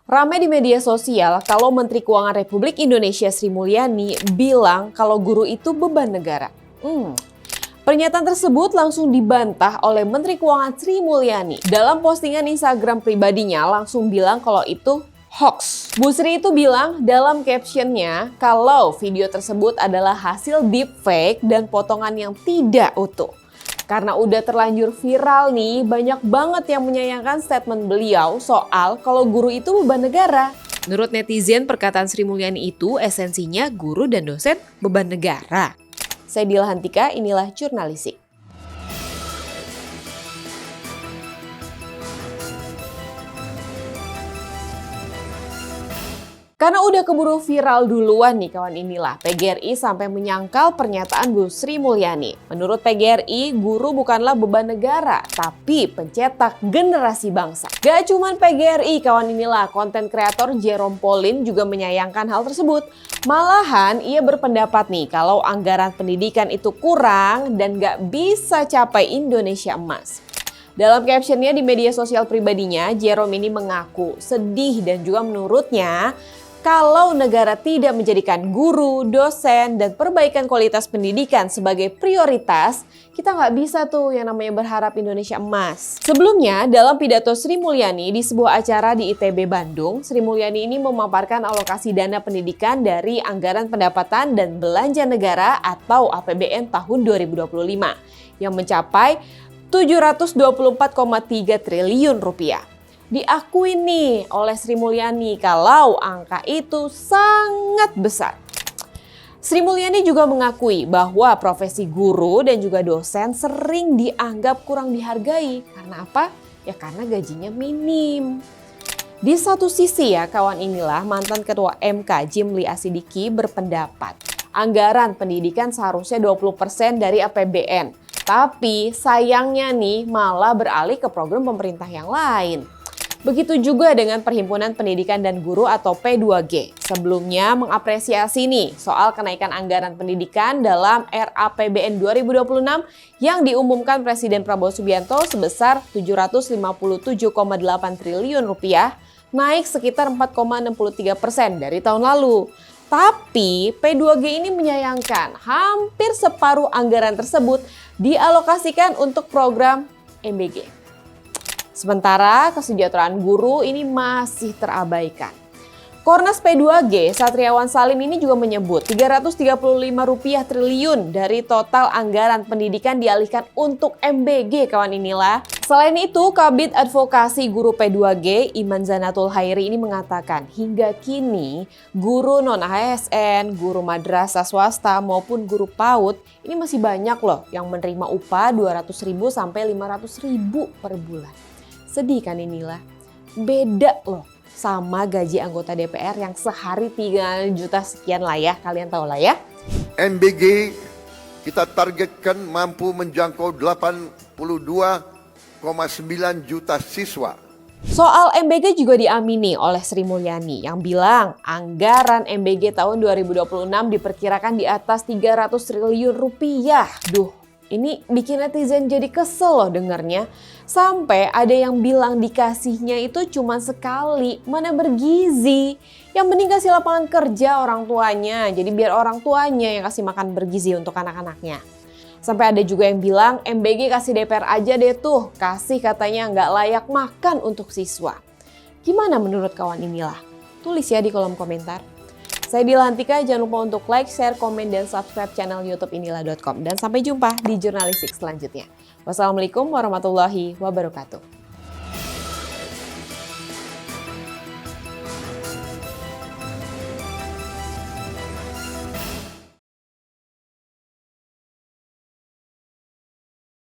Ramai di media sosial kalau Menteri Keuangan Republik Indonesia Sri Mulyani bilang kalau guru itu beban negara. Pernyataan tersebut langsung dibantah oleh Menteri Keuangan Sri Mulyani. Dalam postingan Instagram pribadinya langsung bilang kalau itu hoax. Bu Sri itu bilang dalam captionnya kalau video tersebut adalah hasil deepfake dan potongan yang tidak utuh. Karena udah terlanjur viral nih, banyak banget yang menyayangkan statement beliau soal kalau guru itu beban negara. Menurut netizen, perkataan Sri Mulyani itu esensinya guru dan dosen beban negara. Saya Dila Hantika, inilah Jurnalisik. Karena udah keburu viral duluan nih kawan, inilah PGRI sampai menyangkal pernyataan Bu Sri Mulyani. Menurut PGRI, guru bukanlah beban negara, tapi pencetak generasi bangsa. Gak cuman PGRI kawan, inilah konten kreator Jerome Pauline juga menyayangkan hal tersebut. Malahan ia berpendapat nih kalau anggaran pendidikan itu kurang dan gak bisa capai Indonesia emas. Dalam captionnya di media sosial pribadinya, Jerome ini mengaku sedih dan juga menurutnya kalau negara tidak menjadikan guru, dosen, dan perbaikan kualitas pendidikan sebagai prioritas, kita nggak bisa tuh yang namanya berharap Indonesia emas. Sebelumnya, dalam pidato Sri Mulyani di sebuah acara di ITB Bandung, Sri Mulyani ini memaparkan alokasi dana pendidikan dari Anggaran Pendapatan dan Belanja Negara atau APBN tahun 2025 yang mencapai 724,3 triliun rupiah. Diakui nih oleh Sri Mulyani kalau angka itu sangat besar. Sri Mulyani juga mengakui bahwa profesi guru dan juga dosen sering dianggap kurang dihargai. Karena apa? Ya karena gajinya minim. Di satu sisi ya kawan, inilah mantan Ketua MK Jimli Asidiki berpendapat anggaran pendidikan seharusnya 20% dari APBN. Tapi sayangnya nih malah beralih ke program pemerintah yang lain. Begitu juga dengan Perhimpunan Pendidikan dan Guru atau P2G. Sebelumnya mengapresiasi nih soal kenaikan anggaran pendidikan dalam RAPBN 2026 yang diumumkan Presiden Prabowo Subianto sebesar 757,8 triliun rupiah, naik sekitar 4,63% dari tahun lalu. Tapi P2G ini menyayangkan hampir separuh anggaran tersebut dialokasikan untuk program MBG. Sementara kesejahteraan guru ini masih terabaikan. Kornas P2G Satriawan Salim ini juga menyebut 335 rupiah triliun dari total anggaran pendidikan dialihkan untuk MBG kawan, inilah. Selain itu, Kabid Advokasi Guru P2G Iman Zanatul Hairi ini mengatakan hingga kini guru non-ASN, guru madrasah swasta maupun guru PAUD ini masih banyak loh yang menerima upah 200.000 sampai 500.000 per bulan. Sedih kan, inilah. Beda loh sama gaji anggota DPR yang sehari 3 juta sekian lah ya. Kalian tahu lah ya. MBG kita targetkan mampu menjangkau 82,9 juta siswa. Soal MBG juga diamini oleh Sri Mulyani yang bilang anggaran MBG tahun 2026 diperkirakan di atas 300 triliun rupiah. Duh, ini bikin netizen jadi kesel loh dengarnya. Sampai ada yang bilang dikasihnya itu cuma sekali, mana bergizi. Yang mending kasih lapangan kerja orang tuanya, jadi biar orang tuanya yang kasih makan bergizi untuk anak-anaknya. Sampai ada juga yang bilang MBG kasih DPR aja deh tuh, kasih katanya nggak layak makan untuk siswa. Gimana menurut kawan, inilah? Tulis ya di kolom komentar. Saya Dila Hantika, jangan lupa untuk like, share, komen, dan subscribe channel YouTube inilah.com. Dan sampai jumpa di Jurnalisik selanjutnya. Wassalamualaikum warahmatullahi wabarakatuh.